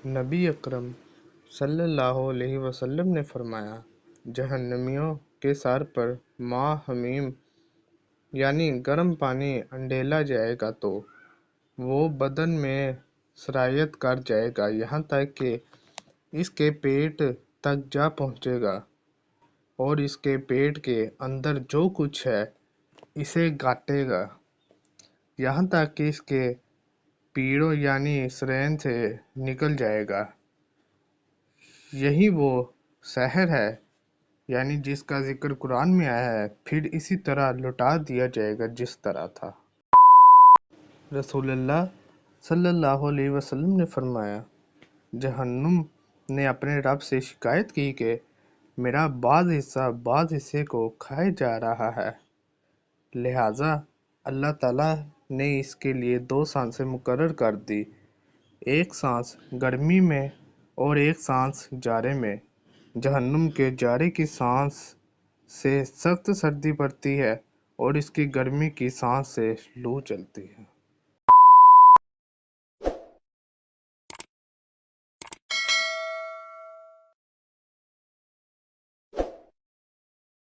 نبی اکرم صلی اللہ علیہ وسلم نے فرمایا، جہنمیوں کے سر پر ماء حمیم یعنی گرم پانی انڈیلا جائے گا تو وہ بدن میں سرایت کر جائے گا یہاں تک کہ اس کے پیٹ تک جا پہنچے گا، اور اس کے پیٹ کے اندر جو کچھ ہے اسے گاٹے گا، یہاں تک کہ اس کے پیڑوں یعنی سرین سے نکل جائے گا۔ یہی وہ سحر ہے یعنی جس کا ذکر قرآن میں آیا ہے، پھر اسی طرح لوٹا دیا جائے گا جس طرح تھا۔ رسول اللہ صلی اللہ علیہ وسلم نے فرمایا، جہنم نے اپنے رب سے شکایت کی کہ میرا بعض حصہ بعض حصے کو کھائے جا رہا ہے، لہٰذا اللہ تعالیٰ نے اس کے لیے 2 سانسیں مقرر کر دی، ایک سانس گرمی میں اور ایک سانس جاڑے میں۔ جہنم کے جاڑے کی سانس سے سخت سردی پڑتی ہے اور اس کی گرمی کی سانس سے لو چلتی ہے۔